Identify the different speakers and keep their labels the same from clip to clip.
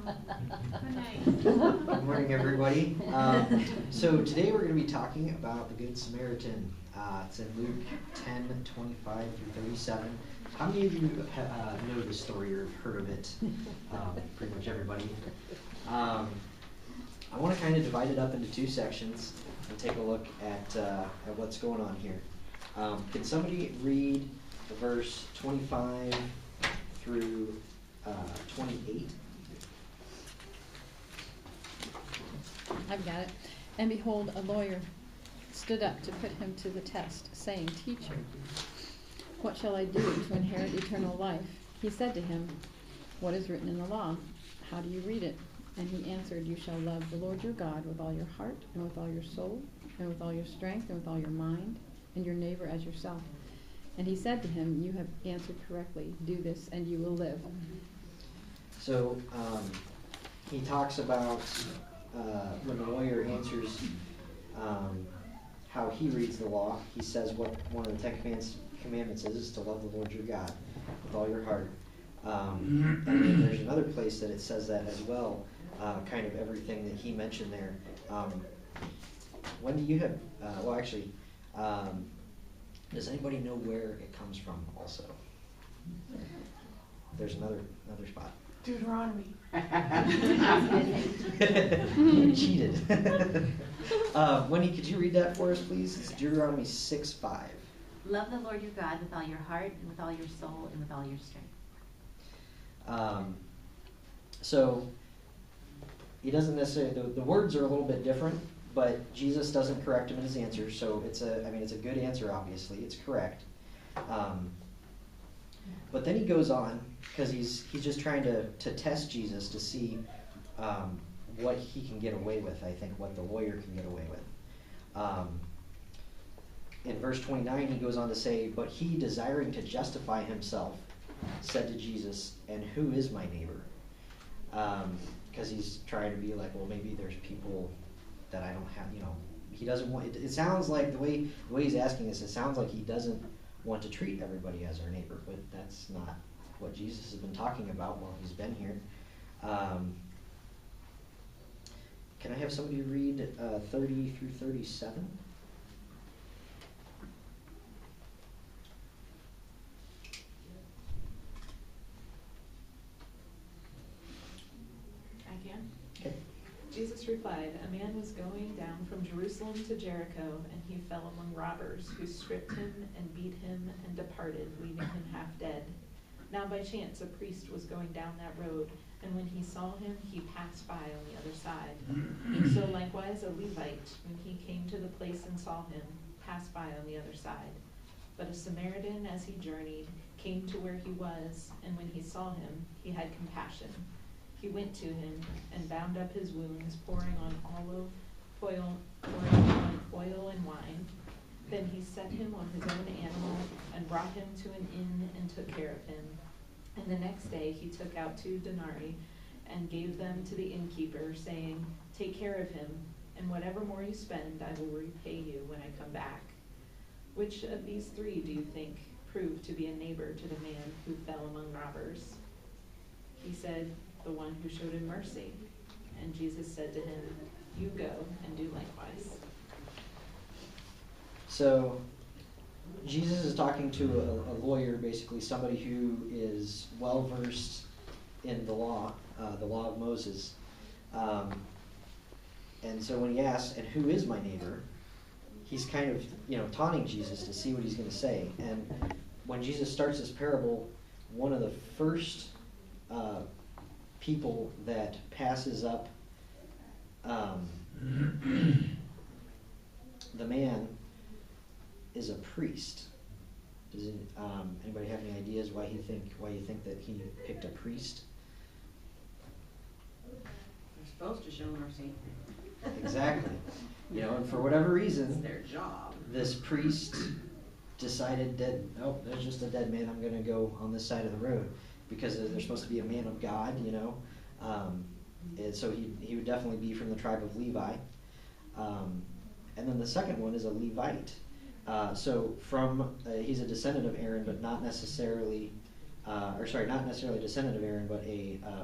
Speaker 1: Good night.
Speaker 2: Good morning, everybody. So today we're going to be talking about the Good Samaritan. It's in Luke 10:25 through 37. How many of you know this story or have heard of it? Pretty much everybody. I want to kind of divide it up into two sections and take a look at what's going on here. Can somebody read the verse 25 through 28?
Speaker 3: I've got it. And behold, a lawyer stood up to put him to the test, saying, Teacher, what shall I do to inherit eternal life? He said to him, What is written in the law? How do you read it? And he answered, You shall love the Lord your God with all your heart, and with all your soul, and with all your strength, and with all your mind, and your neighbor as yourself. And he said to him, You have answered correctly. Do this, and you will live.
Speaker 2: So he talks about when the lawyer answers how he reads the law. He says what one of the Ten Commandments is to love the Lord your God with all your heart. And then there's another place that it says that as well, kind of everything that he mentioned there. When do you have, does anybody know where it comes from also? There's another spot.
Speaker 1: Deuteronomy.
Speaker 2: You cheated. Wendy, could you read that for us, please? It's Deuteronomy 6:5.
Speaker 4: Love the Lord your God with all your heart, and with all your soul, and with all your strength.
Speaker 2: So he doesn't necessarily, the words are a little bit different, but Jesus doesn't correct him in his answer. So it's a good answer, obviously. It's correct. But then he goes on, because he's just trying to test Jesus to see what he can get away with, I think, what the lawyer can get away with. In verse 29, he goes on to say, But he, desiring to justify himself, said to Jesus, And who is my neighbor? Because he's trying to be like, well, maybe there's people that I don't have, he doesn't want, it sounds like the way he's asking this, it sounds like he doesn't want to treat everybody as our neighbor, but that's not what Jesus has been talking about while he's been here. Can I have somebody read 30 through 37?
Speaker 1: I can.
Speaker 2: Okay.
Speaker 5: Jesus replied, A man was going down from Jerusalem to Jericho, and he fell among robbers, who stripped him and beat him and departed, leaving him half dead. Now by chance a priest was going down that road, and when he saw him, he passed by on the other side. So likewise a Levite, when he came to the place and saw him, passed by on the other side. But a Samaritan, as he journeyed, came to where he was, and when he saw him, he had compassion. He went to him and bound up his wounds, pouring on oil and wine. Then he set him on his own animal and brought him to an inn and took care of him. And the next day he took out 2 denarii and gave them to the innkeeper, saying, Take care of him, and whatever more you spend, I will repay you when I come back. Which of these 3 do you think proved to be a neighbor to the man who fell among robbers? He said, The one who showed him mercy. And Jesus said to him, You go and do likewise.
Speaker 2: So Jesus is talking to a lawyer, basically somebody who is well versed in the law of Moses. And so when he asks, and who is my neighbor, he's kind of taunting Jesus to see what he's going to say. And when Jesus starts this parable, one of the first people that passes up the man is a priest. Does anybody have any ideas why you think that he picked a priest?
Speaker 6: They're supposed to show mercy.
Speaker 2: Exactly. And for whatever reason,
Speaker 6: It's their job.
Speaker 2: this priest decided that, there's just a dead man, I'm going to go on this side of the road, because they're supposed to be a man of God, and so he would definitely be from the tribe of Levi. And then the second one is a Levite. So he's a descendant of Aaron, but not necessarily or sorry, not necessarily a descendant of Aaron, but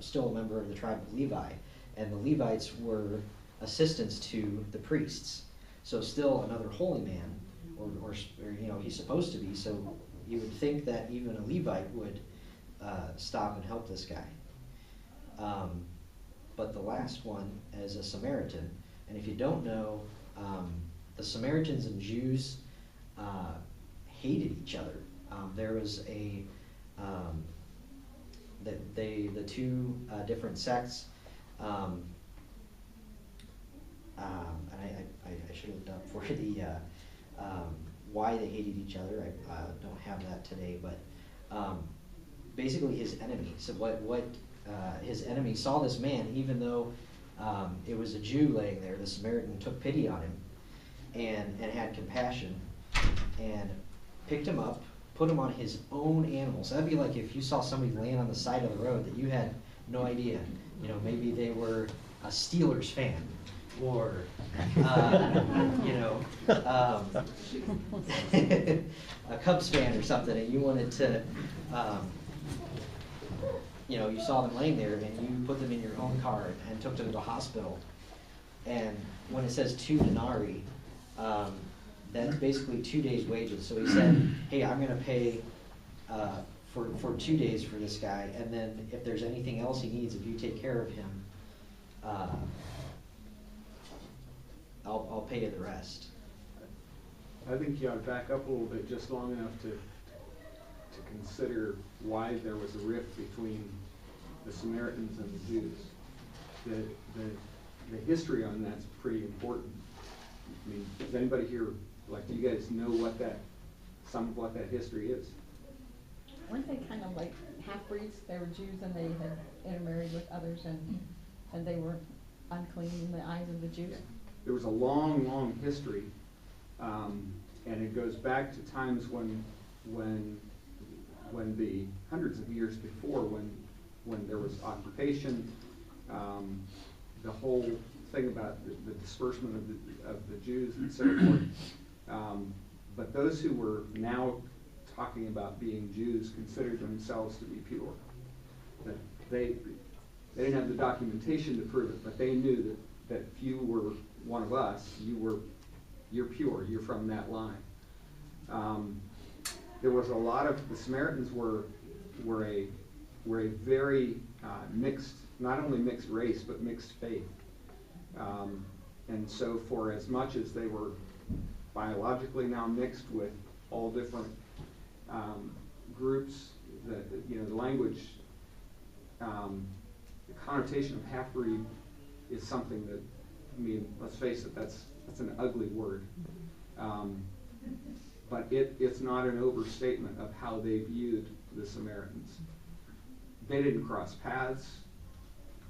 Speaker 2: still a member of the tribe of Levi. And the Levites were assistants to the priests. So still another holy man, or he's supposed to be. So you would think that even a Levite would stop and help this guy. But the last one is a Samaritan. And if you don't know, the Samaritans and Jews hated each other. There was the two different sects. And I should have looked up for the why they hated each other. I don't have that today, but basically his enemy. So what his enemy saw this man, even though it was a Jew laying there, the Samaritan took pity on him and had compassion and picked him up, put him on his own animals. So that'd be like if you saw somebody laying on the side of the road that you had no idea. Maybe they were a Steelers fan, or a Cubs fan or something, and you wanted to, you saw them laying there, and you put them in your own car and took them to the hospital. And when it says 2 denarii, that's basically 2 days' wages. So he said, hey, I'm going to pay for 2 days for this guy, and then if there's anything else he needs, if you take care of him, I'll pay you the rest.
Speaker 7: I think you ought to back up a little bit, just long enough to consider why there was a rift between the Samaritans and the Jews. The history on that's pretty important. I mean, does anybody here, do you guys know some of what that history is?
Speaker 8: Weren't they kind of like half-breeds? They were Jews and they had intermarried with others, and they were unclean in the eyes of the Jews?
Speaker 7: There was a long, long history, and it goes back to times when the hundreds of years before, when there was occupation, the whole thing about the disbursement of the Jews and so forth. But those who were now talking about being Jews considered themselves to be pure. That they didn't have the documentation to prove it, but they knew that if you were one of us, you're pure. You're from that line. There was a lot of the Samaritans were a very mixed, not only mixed race but mixed faith. And so, for as much as they were biologically now mixed with all different groups, the language, the connotation of half-breed is something that, let's face it, that's an ugly word. But it's not an overstatement of how they viewed the Samaritans. They didn't cross paths.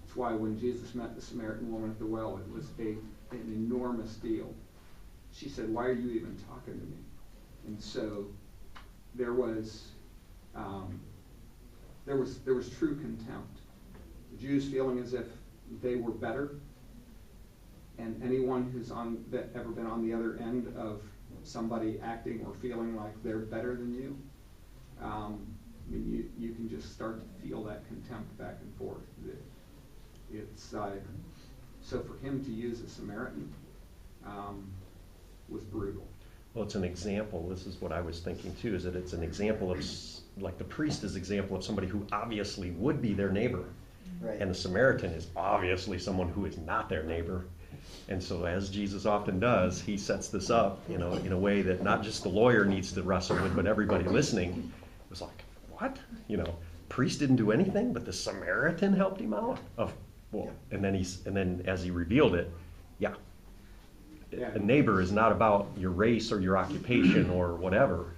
Speaker 7: That's why when Jesus met the Samaritan woman at the well, it was an enormous deal. She said, "Why are you even talking to me?" And so there was true contempt. The Jews feeling as if they were better, and anyone who's ever been on the other end of somebody acting or feeling like they're better than you, you can just start to feel that contempt back and forth. So for him to use a Samaritan was brutal.
Speaker 9: Well, it's an example. This is what I was thinking too, is that it's an example of, like the priest is an example of somebody who obviously would be their neighbor.
Speaker 2: Right.
Speaker 9: And the Samaritan is obviously someone who is not their neighbor. And so, as Jesus often does, he sets this up, in a way that not just the lawyer needs to wrestle with, but everybody listening was like, what? Priest didn't do anything, but the Samaritan helped him out? And then as he revealed it, a neighbor is not about your race or your occupation or whatever.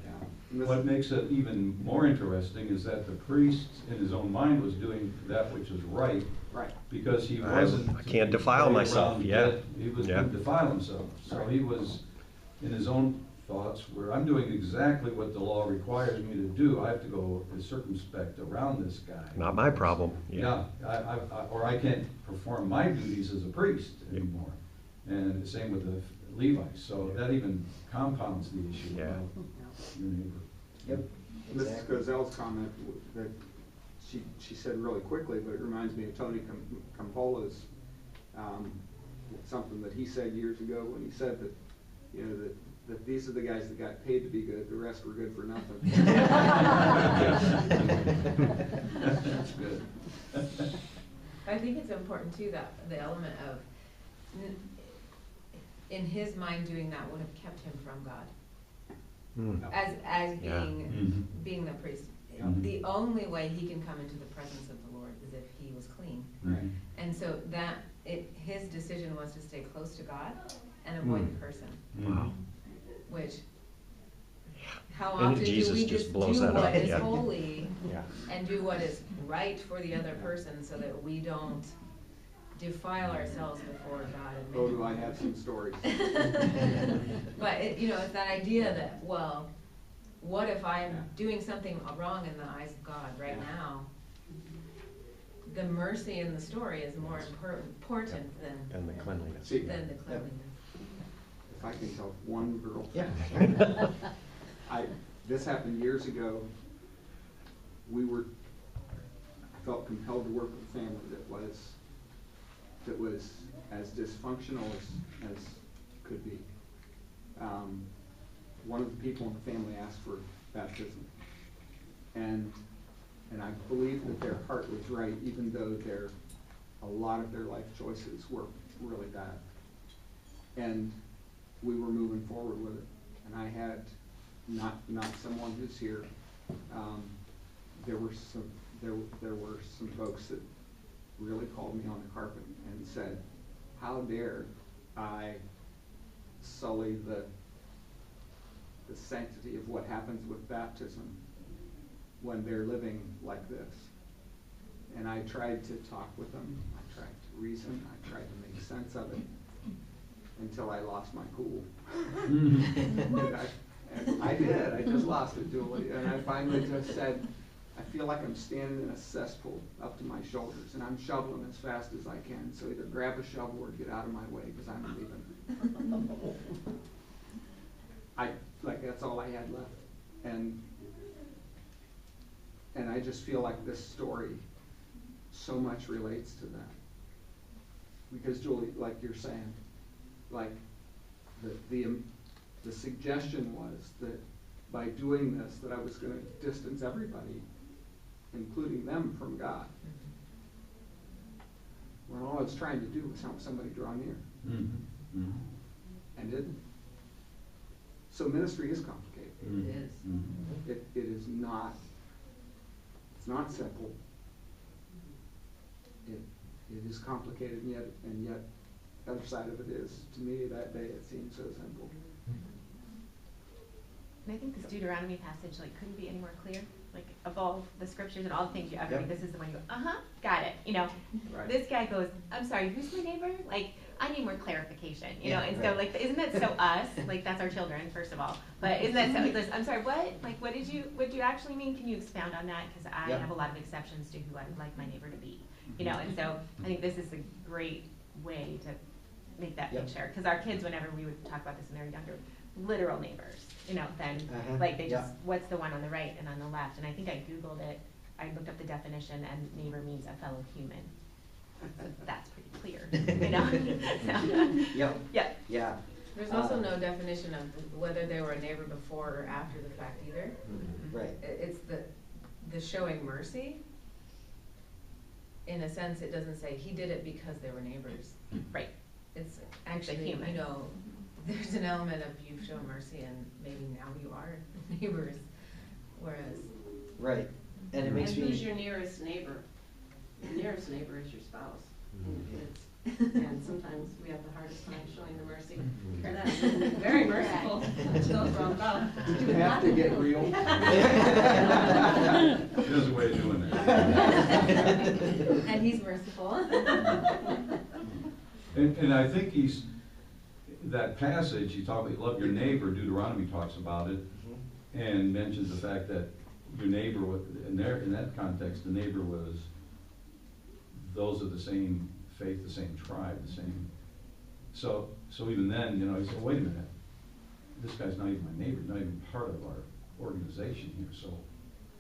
Speaker 10: What makes it even more interesting is that the priest, in his own mind, was doing that which is right.
Speaker 7: Right.
Speaker 10: Because he wasn't.
Speaker 9: I can't defile myself.
Speaker 10: He couldn't defile himself. So he was in his own thoughts, where I'm doing exactly what the law requires me to do. I have to go circumspect around this guy.
Speaker 9: Not my problem.
Speaker 10: Or I can't perform my duties as a priest anymore. And the same with the Levites. So that even compounds the issue.
Speaker 2: Yep.
Speaker 7: Mrs.
Speaker 2: Exactly.
Speaker 7: Gozel's comment that she said really quickly, but it reminds me of Tony Campola's, something that he said years ago when he said that, you know, that these are the guys that got paid to be good, the rest were good for nothing.
Speaker 10: That's good.
Speaker 11: I think it's important too, that the element of, in his mind, doing that would have kept him from God. As
Speaker 9: Yeah.
Speaker 11: being the priest.
Speaker 10: Yeah.
Speaker 11: The only way he can come into the presence of the Lord is if he was clean.
Speaker 10: Right.
Speaker 11: And so his decision was to stay close to God and avoid the person,
Speaker 9: Wow.
Speaker 11: which, how
Speaker 9: And
Speaker 11: often do
Speaker 9: Jesus
Speaker 11: we
Speaker 9: just
Speaker 11: just
Speaker 9: blows
Speaker 11: do
Speaker 9: that
Speaker 11: what
Speaker 9: up,
Speaker 11: is
Speaker 9: yeah.
Speaker 11: holy
Speaker 9: Yeah.
Speaker 11: and do what is right for the other person so that we don't defile ourselves before God and
Speaker 7: Oh,
Speaker 11: make
Speaker 7: do I have some stories?
Speaker 11: But it's that idea that, well, what if I'm doing something wrong in the eyes of God right
Speaker 7: Yeah.
Speaker 11: now? The mercy in the story is more important
Speaker 9: And the cleanliness.
Speaker 7: See,
Speaker 11: than the cleanliness.
Speaker 7: if I can tell one girl.
Speaker 2: Yeah.
Speaker 7: This happened years ago. I felt compelled to work with a family that was as dysfunctional as could be. One of the people in the family asked for baptism. And I believe that their heart was right, even though a lot of their life choices were really bad. And we were moving forward with it. And I had, not someone who's here, there were some folks that really called me on the carpet and said, how dare I sully the sanctity of what happens with baptism when they're living like this. And I tried to talk with them, I tried to reason, I tried to make sense of it, until I lost my cool. And I did, I just lost it, Julie, and I finally just said, I feel like I'm standing in a cesspool up to my shoulders, and I'm shoveling as fast as I can, so either grab a shovel or get out of my way, because I'm leaving. That's all I had left. And I just feel like this story so much relates to that. Because Julie, like you're saying, like the suggestion was that by doing this, that I was going to distance everybody, including them, from God. When all I was trying to do was help somebody draw near. And didn't. So ministry is complicated.
Speaker 11: It is.
Speaker 7: It is not. It's not simple. It is complicated, and yet, the other side of it is, to me, that day it seemed so simple.
Speaker 4: And I think this Deuteronomy passage couldn't be any more clear. Of all the scriptures and all the things you ever read, this is the one you go, got it.
Speaker 7: Right.
Speaker 4: This guy goes, I'm sorry, who's my neighbor? I need more clarification,
Speaker 2: Yeah,
Speaker 4: and
Speaker 2: right.
Speaker 4: so isn't that so us? That's our children, first of all. But isn't that so, I'm sorry, what? What did you actually mean? Can you expound on that? Because I
Speaker 2: Yeah.
Speaker 4: have a lot of exceptions to who I would like my neighbor to be, and so I think this is a great way to make that
Speaker 2: Yep.
Speaker 4: picture. Because our kids, whenever we would talk about this when they were younger, literal neighbors, then they
Speaker 2: Yeah.
Speaker 4: just, what's the one on the right and on the left? And I think I Googled it, I looked up the definition, and neighbor means a fellow human. So that's pretty clear,
Speaker 2: Yep.
Speaker 4: Yeah.
Speaker 2: Yeah.
Speaker 11: There's also no definition of whether they were a neighbor before or after the fact either.
Speaker 2: Right.
Speaker 11: It's the showing mercy. In a sense, it doesn't say he did it because they were neighbors.
Speaker 4: Right.
Speaker 11: It's actually,
Speaker 4: human.
Speaker 11: there's an element of you've shown mercy and maybe now you are neighbors, whereas.
Speaker 2: Right. And it makes
Speaker 6: And who's
Speaker 2: me.
Speaker 6: your nearest neighbor? Your nearest neighbor is your spouse and your kids. And sometimes we have the hardest time showing the mercy for them. Very merciful to those around about.
Speaker 7: You have to get real.
Speaker 10: There's a way of doing that.
Speaker 11: And he's merciful.
Speaker 10: And I think that passage, you talk about love your neighbor, Deuteronomy talks about it, and mentions the fact that your neighbor, in that context, the neighbor was those of the same faith, the same tribe, the same. So even then, he said, wait a minute, this guy's not even my neighbor, not even part of our organization here. So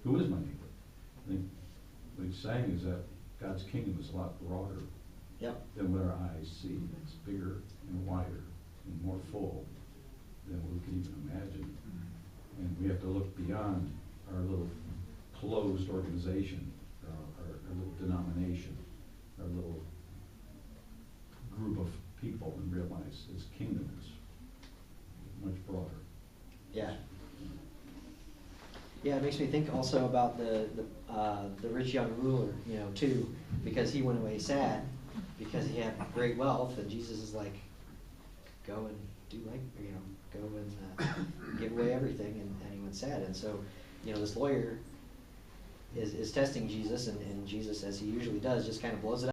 Speaker 10: who is my neighbor? I think what he's saying is that God's kingdom is a lot broader
Speaker 2: Yep.
Speaker 10: than what our eyes see. It's bigger and wider and more full than we can even imagine. And we have to look beyond our little closed organization, our little denomination, our little group of people, and realize his kingdom is much broader.
Speaker 2: Yeah. Yeah, it makes me think also about the rich young ruler, you know, too, because he went away sad because he had great wealth, and Jesus is like, go and do like, you know, go and give away everything, and he went sad. And so, you know, this lawyer is testing Jesus, and Jesus, as he usually does, just kind of blows it